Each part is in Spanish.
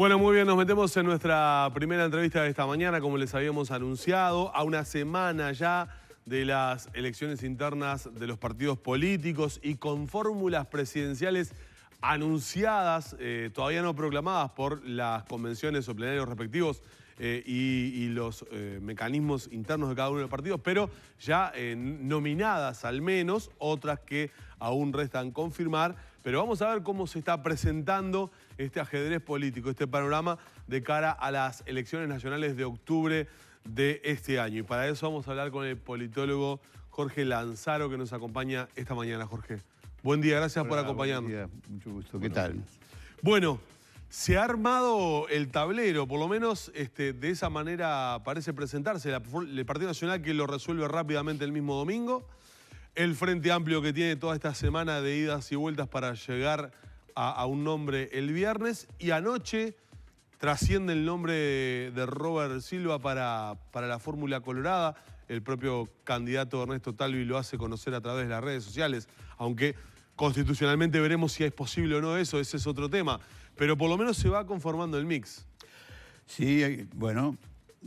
Bueno, muy bien, nos metemos en nuestra primera entrevista de esta mañana, como les habíamos anunciado, a una semana ya de las elecciones internas de los partidos políticos y con fórmulas presidenciales anunciadas, todavía no proclamadas por las convenciones o plenarios respectivos y los mecanismos internos de cada uno de los partidos, pero ya nominadas al menos, otras que aún restan confirmar. Pero vamos a ver cómo se está presentando este ajedrez político, este panorama de cara a las elecciones nacionales de octubre de este año. Y para eso vamos a hablar con el politólogo Jorge Lanzaro, que nos acompaña esta mañana. Jorge, buen día, gracias por acompañarnos. Buen día, mucho gusto. ¿Qué tal? Bueno, se ha armado el tablero, por lo menos de esa manera parece presentarse. El Partido Nacional, que lo resuelve rápidamente el mismo domingo. El Frente Amplio, que tiene toda esta semana de idas y vueltas para llegar a un nombre el viernes. Y anoche trasciende el nombre de Robert Silva para la fórmula colorada. El propio candidato Ernesto Talvi lo hace conocer a través de las redes sociales, aunque constitucionalmente veremos si es posible o no eso, ese es otro tema. Pero por lo menos se va conformando el mix. Sí, bueno,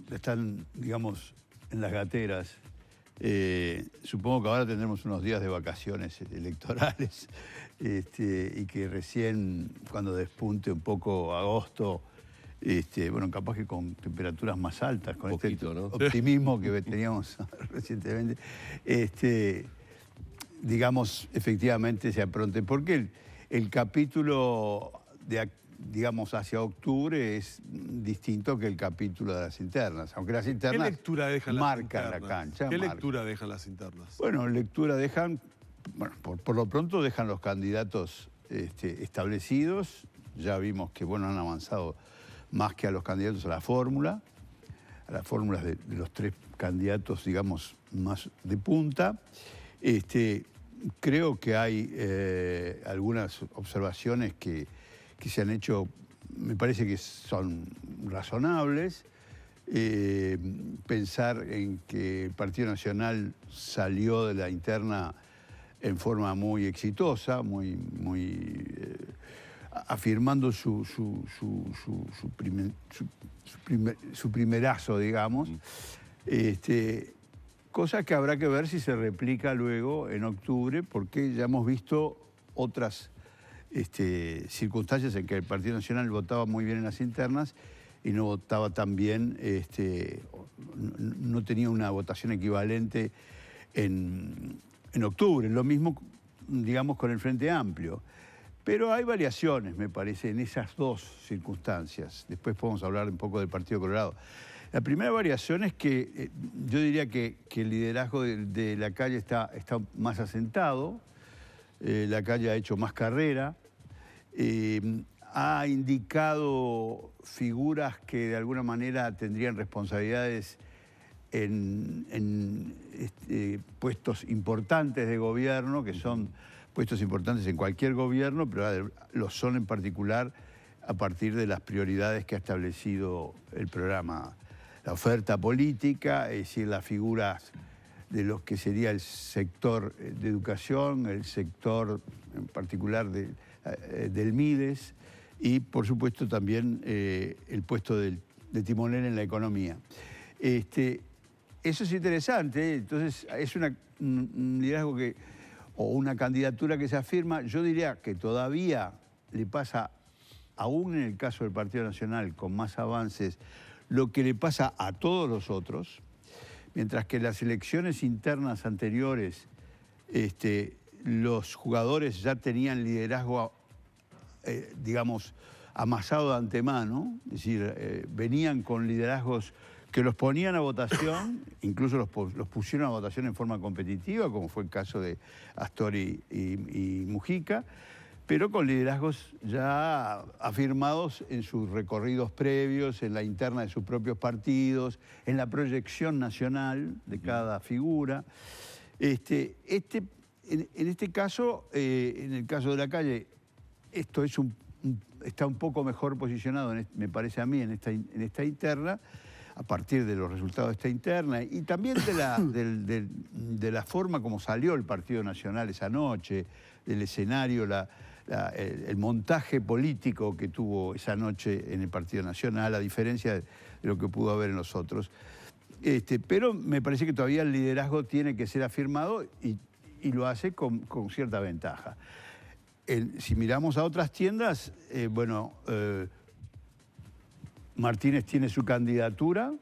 están, digamos, en las gateras. Supongo que ahora tendremos unos días de vacaciones electorales y que recién, cuando despunte un poco agosto, bueno, capaz que con temperaturas más altas, con poquito, este ¿no? optimismo que teníamos recientemente, digamos, efectivamente se apronte. Porque el capítulo digamos, hacia octubre es distinto que el capítulo de las internas, aunque las internas ¿Qué lectura dejan marcan las internas? la cancha. ¿Qué lectura dejan las internas? Bueno, lectura dejan, bueno, por lo pronto dejan los candidatos establecidos. Ya vimos que, bueno, han avanzado más que a los candidatos a las fórmulas de los tres candidatos, digamos, más de punta. Creo que hay algunas observaciones que se han hecho, me parece que son razonables. Pensar en que el Partido Nacional salió de la interna en forma muy exitosa, afirmando su primerazo, digamos. Cosa que habrá que ver si se replica luego en octubre, porque ya hemos visto otras circunstancias en que el Partido Nacional votaba muy bien en las internas y no votaba tan bien, no tenía una votación equivalente en octubre. Lo mismo, digamos, con el Frente Amplio. Pero hay variaciones, me parece, en esas dos circunstancias. Después podemos hablar un poco del Partido Colorado. La primera variación es que yo diría que el liderazgo de la calle está más asentado. La calle ha hecho más carrera. Ha indicado figuras que de alguna manera tendrían responsabilidades en puestos importantes de gobierno, que son puestos importantes en cualquier gobierno, pero lo son en particular a partir de las prioridades que ha establecido el programa, la oferta política, es decir, las figuras de lo que sería el sector de educación, el sector en particular del Mides y, por supuesto, también el puesto de timonel en la economía. Eso es interesante, entonces es un liderazgo o una candidatura que se afirma. Yo diría que todavía le pasa, aún en el caso del Partido Nacional, con más avances, lo que le pasa a todos los otros. Mientras que en las elecciones internas anteriores, los jugadores ya tenían liderazgo, digamos, amasado de antemano, es decir, venían con liderazgos que los ponían a votación, incluso los pusieron a votación en forma competitiva, como fue el caso de Astori y Mujica, pero con liderazgos ya afirmados en sus recorridos previos, en la interna de sus propios partidos, en la proyección nacional de cada figura. En este caso, en el caso de la calle, esto está un poco mejor posicionado, me parece a mí, en esta interna, a partir de los resultados de esta interna y también de la forma como salió el Partido Nacional esa noche, del escenario, el montaje político que tuvo esa noche en el Partido Nacional, a diferencia de lo que pudo haber en los otros. Pero me parece que todavía el liderazgo tiene que ser afirmado y lo hace con cierta ventaja. Si miramos a otras tiendas, Martínez tiene su candidatura,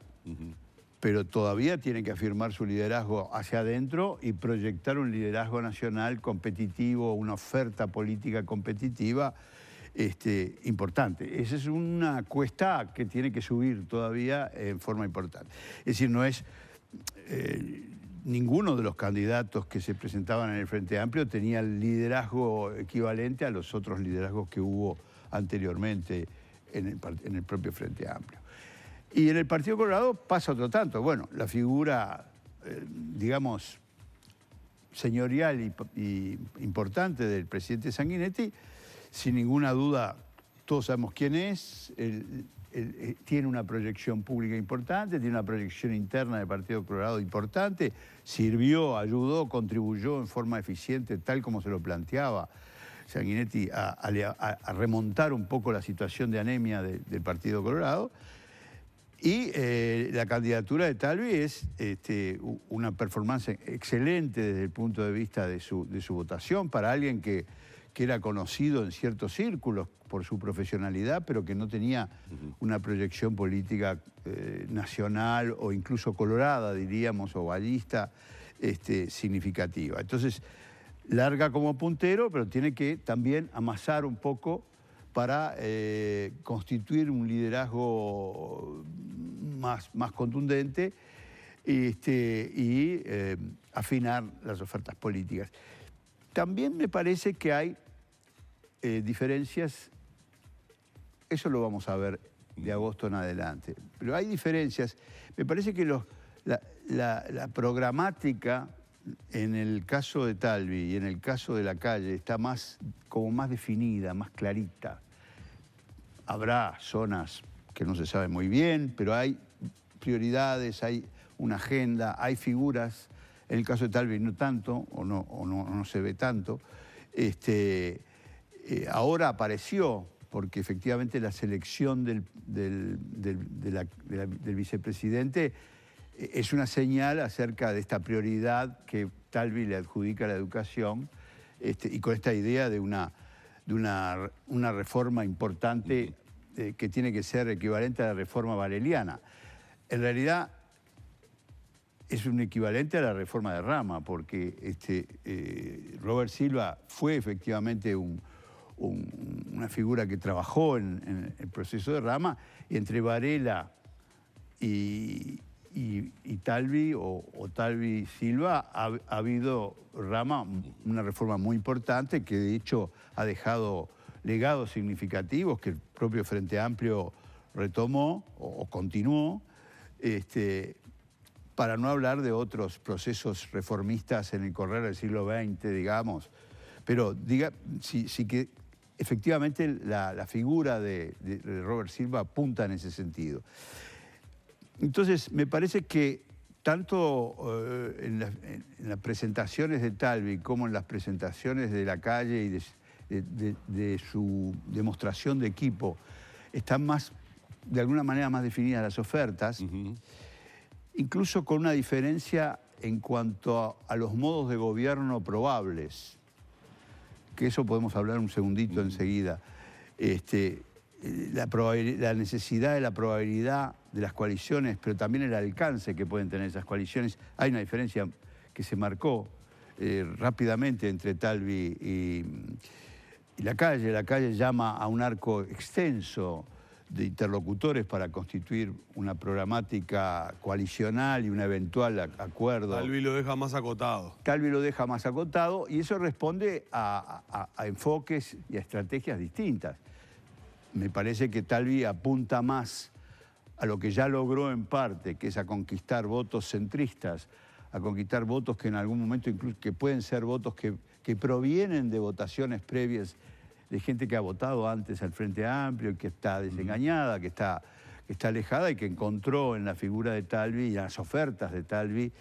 pero todavía tiene que afirmar su liderazgo hacia adentro y proyectar un liderazgo nacional competitivo, una oferta política competitiva importante. Esa es una cuesta que tiene que subir todavía en forma importante. Es decir, no es... ninguno de los candidatos que se presentaban en el Frente Amplio tenía el liderazgo equivalente a los otros liderazgos que hubo anteriormente en el propio Frente Amplio. Y en el Partido Colorado pasa otro tanto. Bueno, la figura, digamos, señorial y importante del presidente Sanguinetti, sin ninguna duda, todos sabemos quién es. Él tiene una proyección pública importante, tiene una proyección interna del Partido Colorado importante, sirvió, ayudó, contribuyó en forma eficiente, tal como se lo planteaba Sanguinetti, a remontar un poco la situación de anemia del Partido Colorado. Y la candidatura de Talvi es una performance excelente desde el punto de vista de su votación para alguien que era conocido en ciertos círculos por su profesionalidad, pero que no tenía una proyección política nacional o incluso colorada, diríamos, o vallista, significativa. Entonces, larga como puntero, pero tiene que también amasar un poco para constituir un liderazgo más contundente y afinar las ofertas políticas. También me parece que hay diferencias, eso lo vamos a ver de agosto en adelante, pero hay diferencias. Me parece que la programática en el caso de Talvi y en el caso de Lacalle está como más definida, más clarita. Habrá zonas que no se saben muy bien, pero hay prioridades, hay una agenda, hay figuras. En el caso de Talvi no tanto, o no se ve tanto. Ahora apareció, porque efectivamente la selección del vicepresidente es una señal acerca de esta prioridad que Talvi le adjudica a la educación, y con esta idea de una reforma importante que tiene que ser equivalente a la reforma vareliana. En realidad es un equivalente a la reforma de Rama, porque Robert Silva fue efectivamente una figura que trabajó en el proceso de Rama, y entre Varela y Talvi o Talvi Silva ha habido Rama una reforma muy importante que de hecho ha dejado legados significativos que el propio Frente Amplio retomó o continuó, para no hablar de otros procesos reformistas en el correr del siglo XX, digamos. Pero sí que efectivamente la figura de Robert Silva apunta en ese sentido. Entonces, me parece que tanto en las presentaciones de Talvi como en las presentaciones de Lacalle y de su demostración de equipo, están de alguna manera más definidas las ofertas, incluso con una diferencia en cuanto a los modos de gobierno probables, que eso podemos hablar un segundito enseguida. La necesidad de la probabilidad de las coaliciones, pero también el alcance que pueden tener esas coaliciones. Hay una diferencia que se marcó rápidamente entre Talvi y Lacalle. Lacalle llama a un arco extenso de interlocutores para constituir una programática coalicional y un eventual acuerdo. Talvi lo deja más acotado. Talvi lo deja más acotado y eso responde a enfoques y a estrategias distintas. Me parece que Talvi apunta más a lo que ya logró en parte, que es a conquistar votos centristas, a conquistar votos que en algún momento incluso que pueden ser votos que provienen de votaciones previas de gente que ha votado antes al Frente Amplio, que está desengañada, que está alejada y que encontró en la figura de Talvi y en las ofertas de Talvi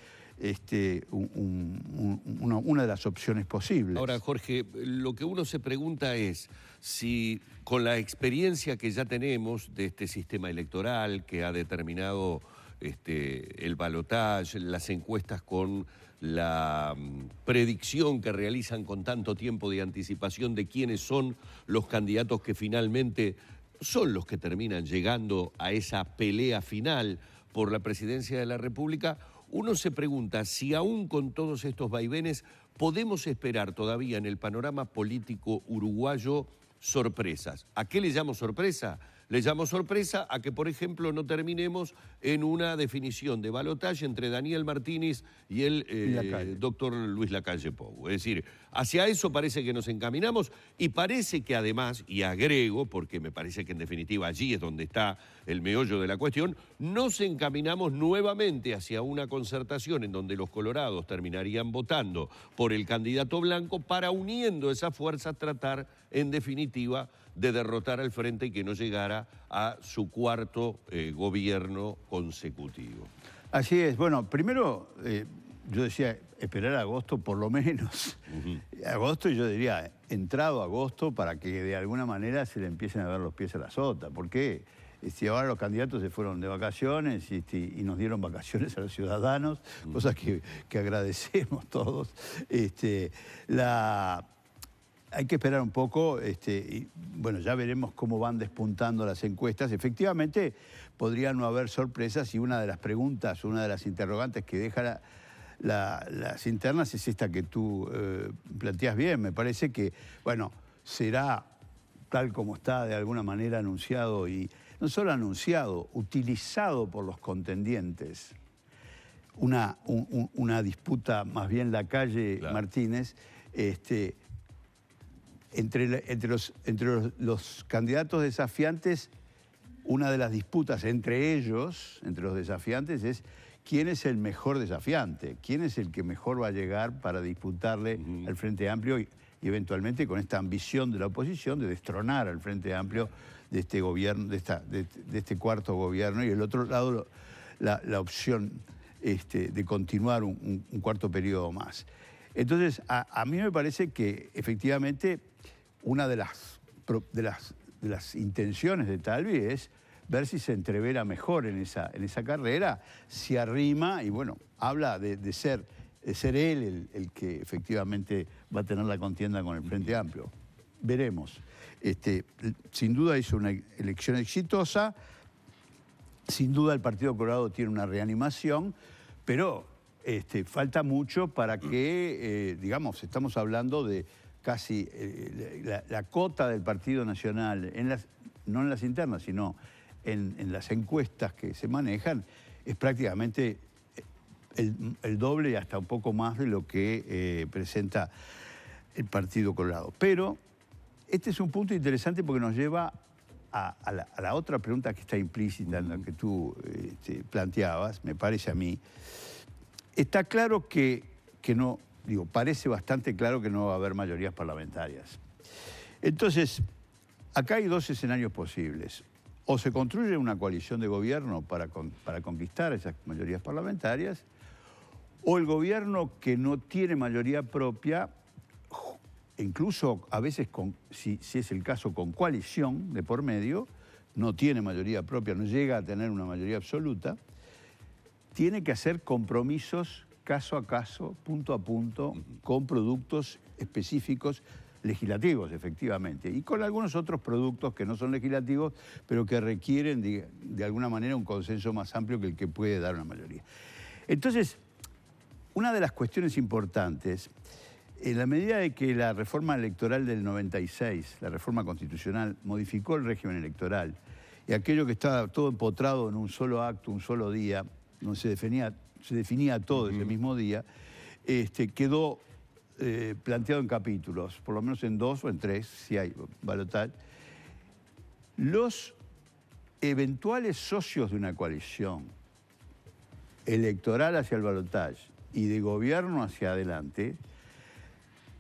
una de las opciones posibles. Ahora, Jorge, lo que uno se pregunta es si con la experiencia que ya tenemos de este sistema electoral que ha determinado el balotaje, las encuestas con la predicción que realizan con tanto tiempo de anticipación de quiénes son los candidatos que finalmente son los que terminan llegando a esa pelea final por la presidencia de la República, uno se pregunta si aún con todos estos vaivenes podemos esperar todavía en el panorama político uruguayo sorpresas. ¿A qué le llamo sorpresa? Le llamo sorpresa a que, por ejemplo, no terminemos en una definición de balotaje entre Daniel Martínez y el doctor Luis Lacalle Pou. Es decir, hacia eso parece que nos encaminamos y parece que además, y agrego, porque me parece que en definitiva allí es donde está el meollo de la cuestión, nos encaminamos nuevamente hacia una concertación en donde los colorados terminarían votando por el candidato blanco para, uniendo esas fuerzas, tratar en definitiva de derrotar al Frente y que no llegara a su cuarto gobierno consecutivo. Así es. Bueno, primero yo decía esperar a agosto por lo menos. Agosto, yo diría entrado agosto, para que de alguna manera se le empiecen a ver los pies a la sota. ¿Por qué? Si ahora los candidatos se fueron de vacaciones y nos dieron vacaciones a los ciudadanos, cosas que agradecemos todos. Hay que esperar un poco, y bueno, ya veremos cómo van despuntando las encuestas. Efectivamente, podría no haber sorpresas y una de las preguntas, una de las interrogantes que deja las internas es esta que tú planteas bien. Me parece que, bueno, será tal como está de alguna manera anunciado y no solo anunciado, utilizado por los contendientes. Una disputa, más bien Lacalle-Martínez, entre los candidatos desafiantes, una de las disputas entre ellos, entre los desafiantes, es quién es el mejor desafiante, quién es el que mejor va a llegar para disputarle al Frente Amplio y eventualmente con esta ambición de la oposición de destronar al Frente Amplio de este gobierno, de este cuarto gobierno, y el otro lado la opción de continuar un cuarto periodo más. Entonces, a mí me parece que efectivamente una de las intenciones de Talvi es ver si se entrevera mejor en esa carrera, si arrima y bueno, habla de ser él el que efectivamente va a tener la contienda con el Frente Amplio. Veremos. Sin duda hizo una elección exitosa, sin duda el Partido Colorado tiene una reanimación, pero falta mucho para que, digamos, estamos hablando de casi la cota del Partido Nacional, no en las internas, sino en las encuestas que se manejan, es prácticamente el doble y hasta un poco más de lo que presenta el Partido Colorado. Pero este es un punto interesante porque nos lleva a la otra pregunta que está implícita en la que tú planteabas, me parece a mí. Está claro que no, digo, parece bastante claro que no va a haber mayorías parlamentarias. Entonces, acá hay dos escenarios posibles. O se construye una coalición de gobierno para conquistar esas mayorías parlamentarias, o el gobierno que no tiene mayoría propia, incluso a veces, si es el caso, con coalición de por medio, no tiene mayoría propia, no llega a tener una mayoría absoluta, tiene que hacer compromisos caso a caso, punto a punto, con productos específicos legislativos, efectivamente, y con algunos otros productos que no son legislativos, pero que requieren, de alguna manera, un consenso más amplio que el que puede dar una mayoría. Entonces, una de las cuestiones importantes, en la medida de que la reforma electoral del 96, la reforma constitucional, modificó el régimen electoral, y aquello que estaba todo empotrado en un solo acto, un solo día, donde se definía todo ese mismo día, quedó planteado en capítulos, por lo menos en 2 o en 3, si hay balotaje. Los eventuales socios de una coalición electoral hacia el balotaje y de gobierno hacia adelante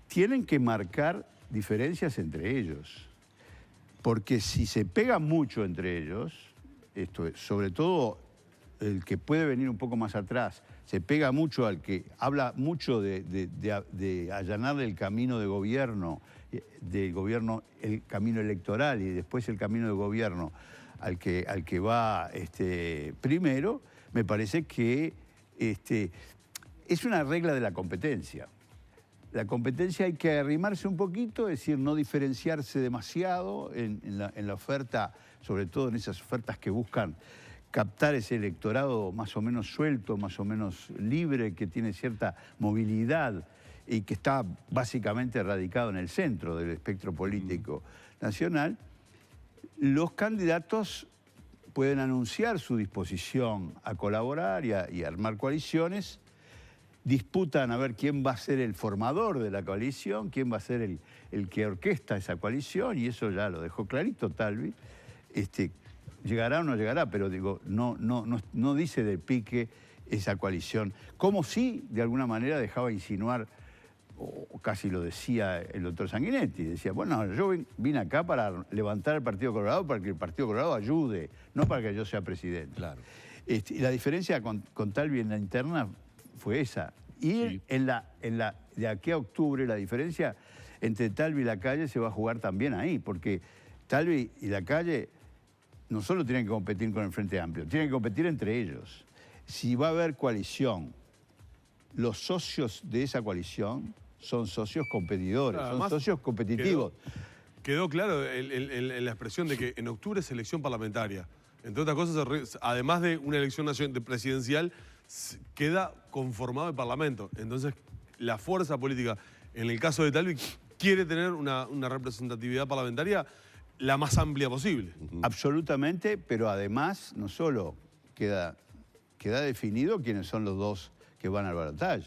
tienen que marcar diferencias entre ellos, porque si se pegan mucho entre ellos, sobre todo el que puede venir un poco más atrás, se pega mucho al que habla mucho de allanarle el camino de gobierno, el camino electoral y después el camino de gobierno al que va primero, me parece que es una regla de la competencia. La competencia hay que arrimarse un poquito, es decir, no diferenciarse demasiado en la oferta, sobre todo en esas ofertas que buscan captar ese electorado más o menos suelto, más o menos libre, que tiene cierta movilidad y que está básicamente radicado en el centro del espectro político nacional. Los candidatos pueden anunciar su disposición a colaborar y a armar coaliciones, disputan a ver quién va a ser el formador de la coalición, quién va a ser el que orquesta esa coalición, y eso ya lo dejó clarito Talvi. Llegará o no llegará, pero digo, no dice de pique esa coalición. Como sí, de alguna manera, dejaba insinuar, o casi lo decía el doctor Sanguinetti, decía, bueno, yo vine acá para levantar el Partido Colorado, para que el Partido Colorado ayude, no para que yo sea presidente. Claro. Y la diferencia con Talvi en la interna fue esa. Y sí, de aquí a octubre la diferencia entre Talvi y Lacalle se va a jugar también ahí, porque Talvi y Lacalle no solo tienen que competir con el Frente Amplio, tienen que competir entre ellos. Si va a haber coalición, los socios de esa coalición son socios competidores, son socios competitivos. Quedó claro en la expresión de que en octubre es elección parlamentaria. Entre otras cosas, además de una elección presidencial, queda conformado el Parlamento. Entonces, la fuerza política, en el caso de Talvi, quiere tener una representatividad parlamentaria la más amplia posible. Absolutamente, pero además no solo queda definido quiénes son los dos que van al balotaje.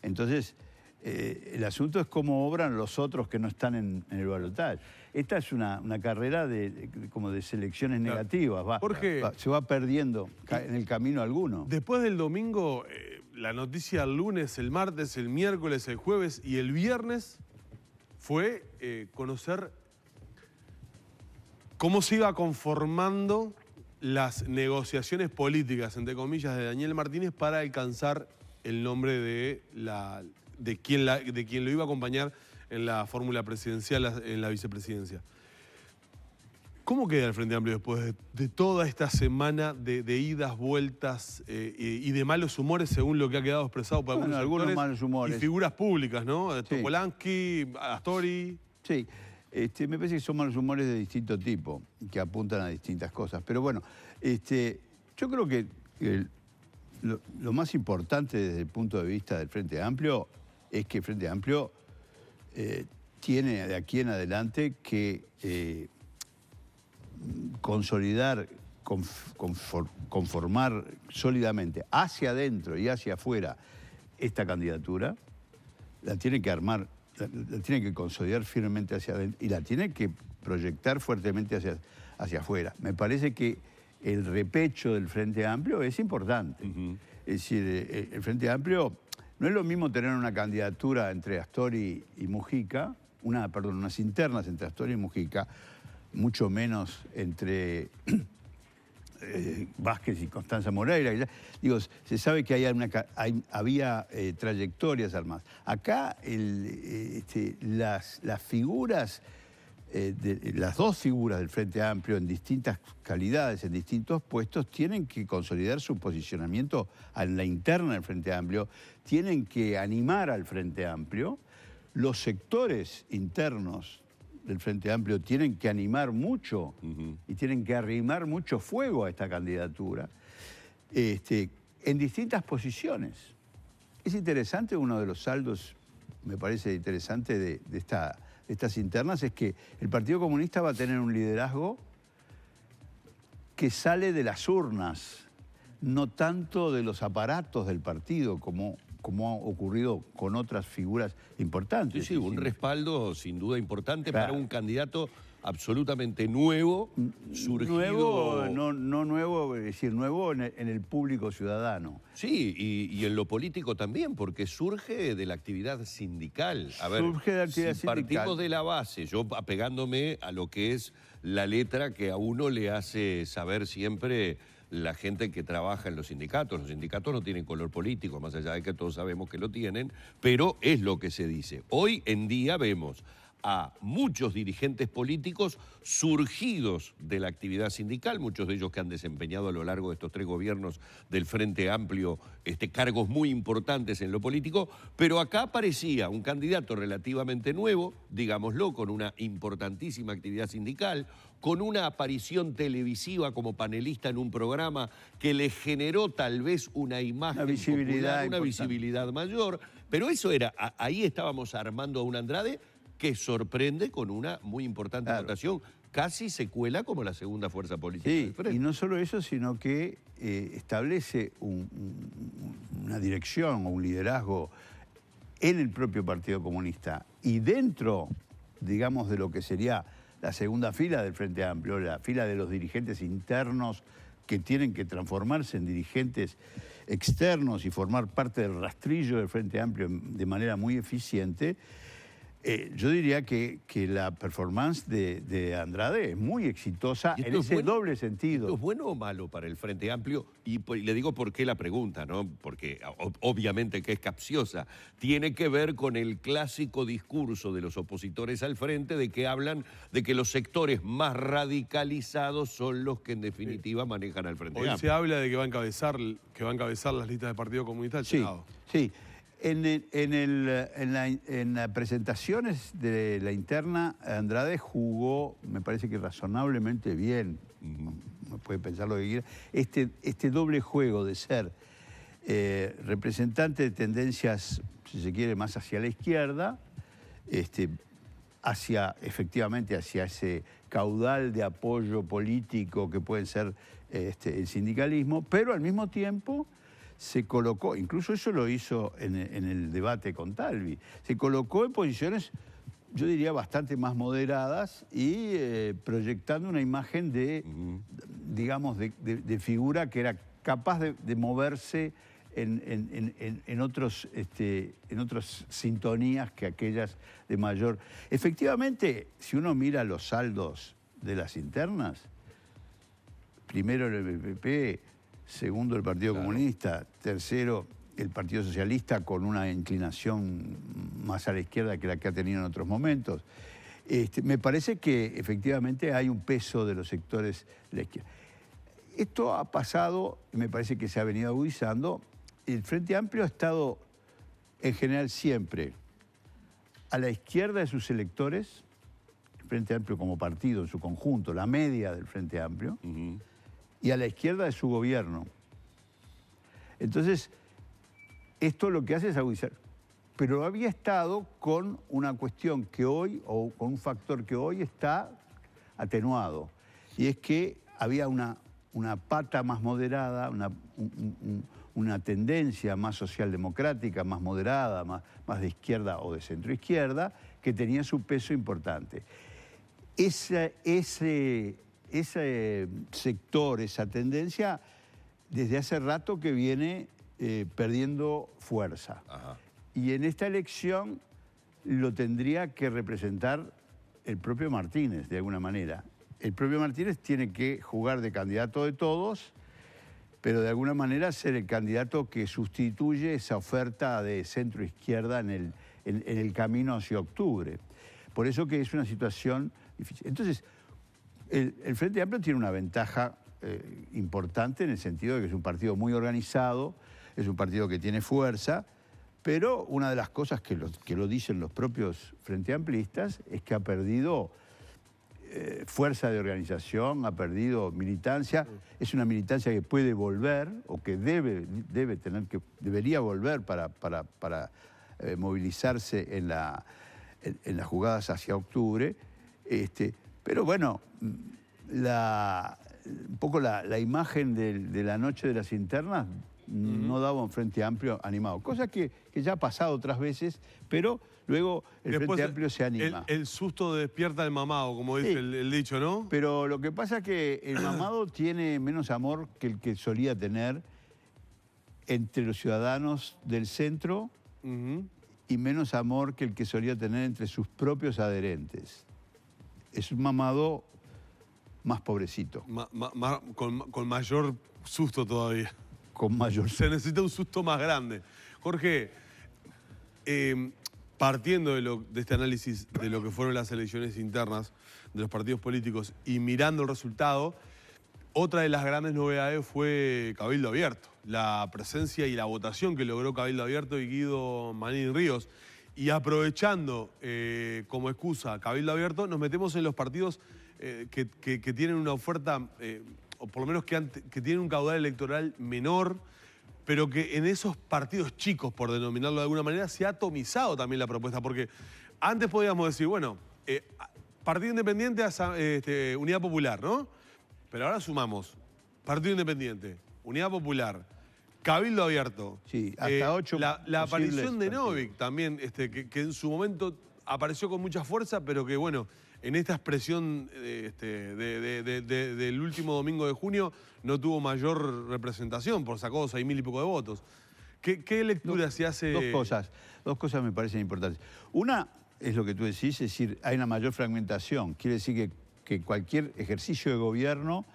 Entonces, el asunto es cómo obran los otros que no están en el balotaje. Esta es una carrera como de selecciones negativas. Se va perdiendo en el camino alguno. Después del domingo, la noticia el lunes, el martes, el miércoles, el jueves y el viernes fue conocer cómo se iba conformando las negociaciones políticas, entre comillas, de Daniel Martínez para alcanzar el nombre de quien lo iba a acompañar en la fórmula presidencial, en la vicepresidencia. ¿Cómo queda el Frente Amplio después de toda esta semana de idas, vueltas y de malos humores, según lo que ha quedado expresado por algunos malos humores y figuras públicas, ¿no? Sí. Topolansky, Astori. Sí, me parece que son malos humores de distinto tipo, que apuntan a distintas cosas. Pero bueno, yo creo que lo más importante desde el punto de vista del Frente Amplio es que el Frente Amplio tiene de aquí en adelante que consolidar, conformar sólidamente hacia adentro y hacia afuera esta candidatura, la tiene que armar, la tiene que consolidar firmemente hacia adentro y la tiene que proyectar fuertemente hacia afuera. Me parece que el repecho del Frente Amplio es importante. Es decir, el Frente Amplio no es lo mismo tener una candidatura entre Astori y Mujica, unas internas entre Astori y Mujica, mucho menos entre Vázquez y Constanza Moreira. Digo, se sabe que había trayectorias armadas. Acá las figuras, las dos figuras del Frente Amplio en distintas calidades, en distintos puestos, tienen que consolidar su posicionamiento en la interna del Frente Amplio, tienen que animar al Frente Amplio. Los sectores internos del Frente Amplio tienen que animar mucho y tienen que arrimar mucho fuego a esta candidatura en distintas posiciones. Es interesante, uno de los saldos, me parece interesante de estas internas, es que el Partido Comunista va a tener un liderazgo que sale de las urnas, no tanto de los aparatos del partido, como ha ocurrido con otras figuras importantes. Sí, un respaldo sin duda importante para un candidato absolutamente nuevo, surgido... Nuevo, no nuevo, es decir, nuevo en el público ciudadano. Sí, y en lo político también, porque surge de la actividad sindical. A ver, surge de la actividad sindical. Partimos de la base, yo apegándome a lo que es la letra que a uno le hace saber siempre la gente que trabaja en los sindicatos. Los sindicatos no tienen color político, más allá de que todos sabemos que lo tienen, pero es lo que se dice. Hoy en día vemos a muchos dirigentes políticos surgidos de la actividad sindical, muchos de ellos que han desempeñado a lo largo de estos 3 gobiernos del Frente Amplio cargos muy importantes en lo político, pero acá aparecía un candidato relativamente nuevo, digámoslo, con una importantísima actividad sindical, con una aparición televisiva como panelista en un programa que le generó tal vez una imagen popular, una visibilidad mayor, pero eso era, ahí estábamos armando a un Andrade que sorprende con una muy importante votación. Casi se cuela como la segunda fuerza política del Frente. Y no solo eso, sino que establece una dirección o un liderazgo en el propio Partido Comunista y dentro, digamos, de lo que sería la segunda fila del Frente Amplio, la fila de los dirigentes internos que tienen que transformarse en dirigentes externos y formar parte del rastrillo del Frente Amplio de manera muy eficiente. Yo diría que la performance de Andrade es muy exitosa en ese doble sentido. ¿Esto es bueno o malo para el Frente Amplio? Y le digo por qué la pregunta, ¿no? Porque obviamente que es capciosa. Tiene que ver con el clásico discurso de los opositores al Frente de que hablan de que los sectores más radicalizados son los que en definitiva manejan al Frente Amplio. Hoy se habla de que va a encabezar las listas del Partido Comunista. Sí. En las presentaciones de la interna, Andrade jugó, me parece que razonablemente bien, me puede pensar lo que quiera, este doble juego de ser representante de tendencias, si se quiere, más hacia la izquierda, efectivamente hacia ese caudal de apoyo político que puede ser el sindicalismo, pero al mismo tiempo se colocó, incluso eso lo hizo en el debate con Talvi, se colocó en posiciones, yo diría, bastante más moderadas y proyectando una imagen de, digamos, de figura que era capaz de moverse en otras sintonías que aquellas de mayor. Efectivamente, si uno mira los saldos de las internas, primero el PPP, segundo el Partido Comunista, tercero el Partido Socialista con una inclinación más a la izquierda que la que ha tenido en otros momentos. Me parece que efectivamente hay un peso de los sectores de la izquierda. Esto ha pasado, y me parece que se ha venido agudizando. El Frente Amplio ha estado en general siempre a la izquierda de sus electores, el Frente Amplio como partido en su conjunto, la media del Frente Amplio, y a la izquierda de su gobierno. Entonces, esto lo que hace es agudizar. Pero había estado con una cuestión que hoy, o con un factor que hoy está atenuado, y es que había una pata más moderada, una tendencia más socialdemocrática, más moderada, más de izquierda o de centroizquierda, que tenía su peso importante. Ese sector, esa tendencia, desde hace rato que viene perdiendo fuerza. Y en esta elección lo tendría que representar el propio Martínez, de alguna manera. El propio Martínez tiene que jugar de candidato de todos, pero de alguna manera ser el candidato que sustituye esa oferta de centro-izquierda en el camino hacia octubre. Por eso que es una situación difícil. Entonces, el Frente Amplio tiene una ventaja importante en el sentido de que es un partido muy organizado, es un partido que tiene fuerza, pero una de las cosas que lo dicen los propios Frente Amplistas es que ha perdido fuerza de organización, ha perdido militancia. Es una militancia que puede volver o que debería volver para movilizarse en las jugadas hacia octubre. Pero bueno, un poco la imagen de la noche de las internas no daba un Frente Amplio animado. Cosa que ya ha pasado otras veces, pero luego el Frente Amplio se anima. El susto despierta el mamado, como dice el dicho, ¿no? Pero lo que pasa es que el mamado tiene menos amor que el que solía tener entre los ciudadanos del centro y menos amor que el que solía tener entre sus propios adherentes. Es un mamado más pobrecito. Con mayor susto todavía. Con mayor Se necesita un susto más grande. Jorge, partiendo de este análisis de lo que fueron las elecciones internas de los partidos políticos y mirando el resultado, otra de las grandes novedades fue Cabildo Abierto, la presencia y la votación que logró Cabildo Abierto y Guido Manini Ríos. Y aprovechando como excusa Cabildo Abierto, nos metemos en los partidos que tienen una oferta, o por lo menos que tienen un caudal electoral menor, pero que en esos partidos chicos, por denominarlo de alguna manera, se ha atomizado también la propuesta. Porque antes podíamos decir, bueno, Partido Independiente, Unidad Popular, ¿no? Pero ahora sumamos Partido Independiente, Unidad Popular, Cabildo Abierto. Sí, hasta 8 La aparición de Novik también, que en su momento apareció con mucha fuerza, pero que bueno, en esta expresión del último domingo de junio no tuvo mayor representación, sacó 6.000 y poco de votos. ¿Qué lectura se hace? Dos cosas me parecen importantes. Una es lo que tú decís, es decir, hay una mayor fragmentación. Quiere decir que cualquier ejercicio de gobierno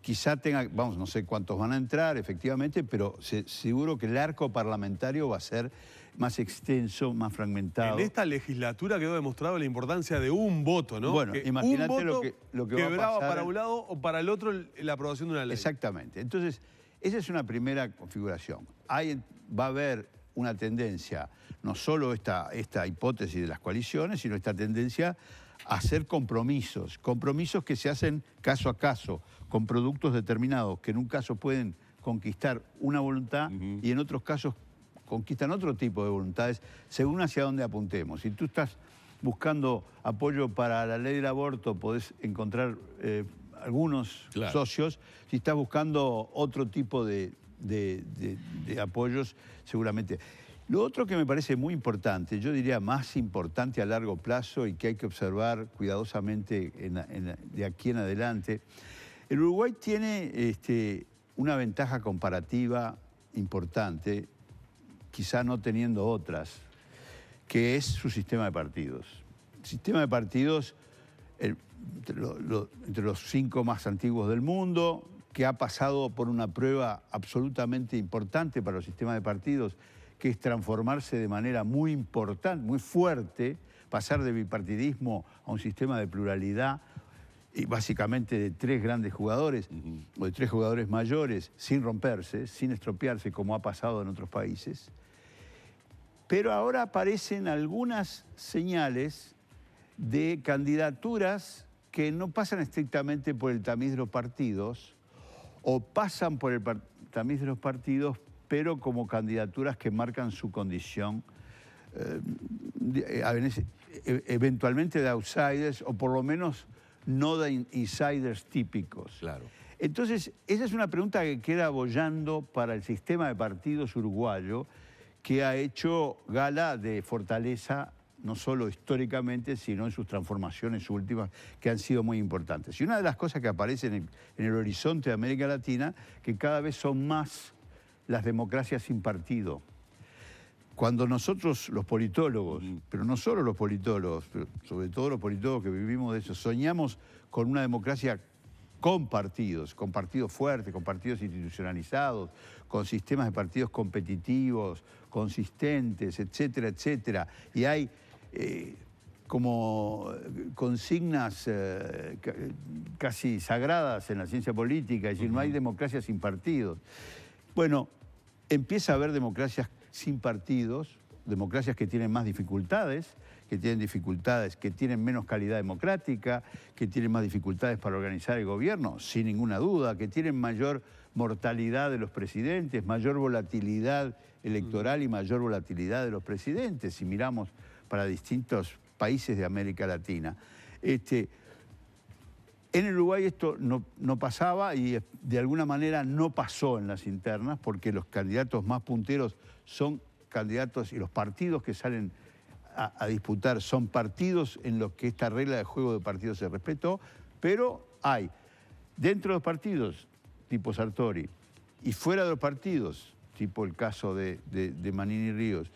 quizá tenga, vamos, no sé cuántos van a entrar efectivamente, pero seguro que el arco parlamentario va a ser más extenso, más fragmentado. En esta legislatura quedó demostrado la importancia de un voto, ¿no? Bueno, imagínate lo que va a quebraba pasar para un lado o para el otro la aprobación de una ley. Exactamente. Entonces, esa es una primera configuración. Va a haber una tendencia, no solo esta hipótesis de las coaliciones, sino esta tendencia a hacer compromisos que se hacen caso a caso, con productos determinados, que en un caso pueden conquistar una voluntad y en otros casos conquistan otro tipo de voluntades, según hacia dónde apuntemos. Si tú estás buscando apoyo para la ley del aborto, podés encontrar algunos socios. Si estás buscando otro tipo de apoyos, seguramente. Lo otro que me parece muy importante, yo diría más importante a largo plazo y que hay que observar cuidadosamente de aquí en adelante, el Uruguay tiene una ventaja comparativa importante, quizá no teniendo otras, que es su sistema de partidos. El sistema de partidos, entre los 5 más antiguos del mundo, que ha pasado por una prueba absolutamente importante para los sistemas de partidos, que es transformarse de manera muy importante, muy fuerte, pasar de bipartidismo a un sistema de pluralidad, y básicamente de 3 grandes jugadores, o de 3 jugadores mayores, sin romperse, sin estropearse, como ha pasado en otros países. Pero ahora aparecen algunas señales de candidaturas que no pasan estrictamente por el tamiz de los partidos, o pasan por el tamiz de los partidos, pero como candidaturas que marcan su condición, eventualmente de outsiders, o por lo menos no de insiders típicos. Claro. Entonces, esa es una pregunta que queda boyando para el sistema de partidos uruguayo, que ha hecho gala de fortaleza, no solo históricamente, sino en sus transformaciones últimas, que han sido muy importantes. Y una de las cosas que aparecen en el horizonte de América Latina, que cada vez son más las democracias sin partido. Cuando nosotros, los politólogos, pero no solo los politólogos, pero sobre todo los politólogos que vivimos de eso, soñamos con una democracia con partidos fuertes, con partidos institucionalizados, con sistemas de partidos competitivos, consistentes, etcétera, etcétera. Y hay como consignas casi sagradas en la ciencia política, es decir, no hay democracia sin partidos. Bueno, empieza a haber democracias sin partidos, democracias que tienen más dificultades, que tienen menos calidad democrática, que tienen más dificultades para organizar el gobierno, sin ninguna duda, que tienen mayor mortalidad de los presidentes, mayor volatilidad electoral y mayor volatilidad de los presidentes, si miramos para distintos países de América Latina. En el Uruguay esto no pasaba y de alguna manera no pasó en las internas, porque los candidatos más punteros son candidatos y los partidos que salen a disputar son partidos en los que esta regla de juego de partidos se respetó, pero hay dentro de los partidos, tipo Sartori, y fuera de los partidos, tipo el caso de Manini Ríos,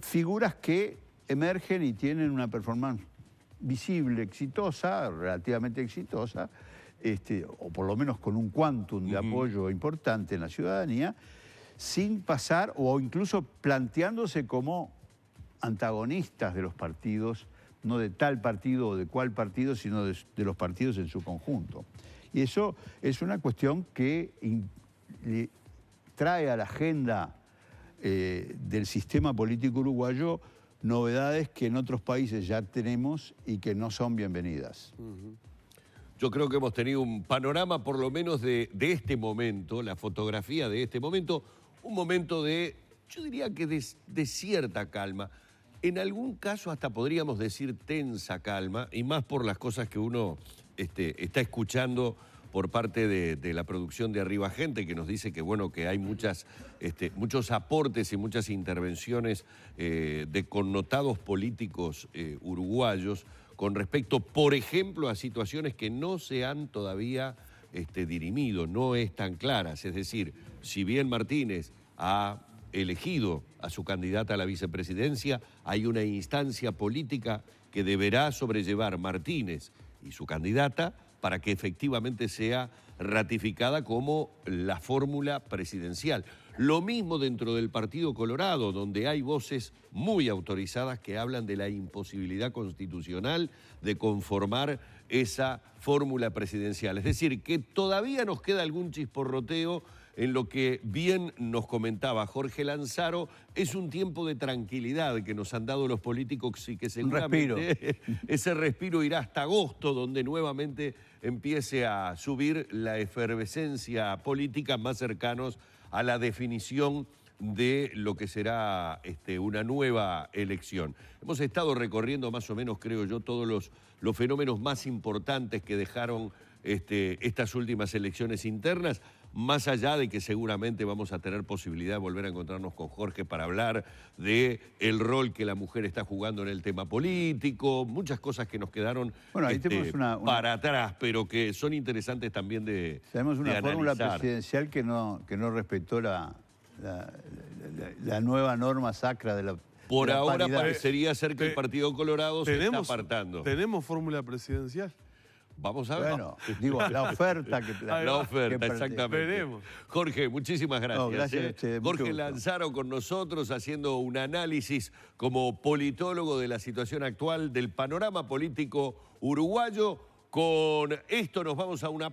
figuras que emergen y tienen una performance visible, exitosa, relativamente exitosa, o por lo menos con un quantum de apoyo importante en la ciudadanía, sin pasar o incluso planteándose como antagonistas de los partidos, no de tal partido o de cual partido, sino de los partidos en su conjunto. Y eso es una cuestión que trae a la agenda del sistema político uruguayo novedades que en otros países ya tenemos y que no son bienvenidas. Yo creo que hemos tenido un panorama, por lo menos, de este momento, la fotografía de este momento, un momento de, yo diría que de cierta calma. En algún caso hasta podríamos decir tensa calma, y más por las cosas que uno está escuchando por parte de la producción de Arriba Gente, que nos dice que, bueno, que hay muchos aportes y muchas intervenciones de connotados políticos uruguayos con respecto, por ejemplo, a situaciones que no se han todavía dirimido, no están claras. Es decir, si bien Martínez ha elegido a su candidata a la vicepresidencia, hay una instancia política que deberá sobrellevar Martínez y su candidata para que efectivamente sea ratificada como la fórmula presidencial. Lo mismo dentro del Partido Colorado, donde hay voces muy autorizadas que hablan de la imposibilidad constitucional de conformar esa fórmula presidencial. Es decir, que todavía nos queda algún chisporroteo en lo que bien nos comentaba Jorge Lanzaro. Es un tiempo de tranquilidad que nos han dado los políticos y que seguramente ese respiro irá hasta agosto, donde nuevamente empiece a subir la efervescencia política, más cercanos a la definición de lo que será una nueva elección. Hemos estado recorriendo más o menos, creo yo, todos los fenómenos más importantes que dejaron estas últimas elecciones internas, más allá de que seguramente vamos a tener posibilidad de volver a encontrarnos con Jorge para hablar de el rol que la mujer está jugando en el tema político, muchas cosas que nos quedaron ahí tenemos para atrás, pero que son interesantes también de tenemos una fórmula analizar. presidencial que no respetó la nueva norma sacra de la Por de la ahora paridad. parecería ser que el Partido Colorado se está apartando. ¿Tenemos fórmula presidencial? Vamos a ver. Bueno, digo, la oferta que la oferta, exactamente. Veremos. Jorge, muchísimas gracias. No, gracias a usted, mucho Jorge gusto. Lanzaro con nosotros haciendo un análisis como politólogo de la situación actual del panorama político uruguayo. Con esto nos vamos a una pausa.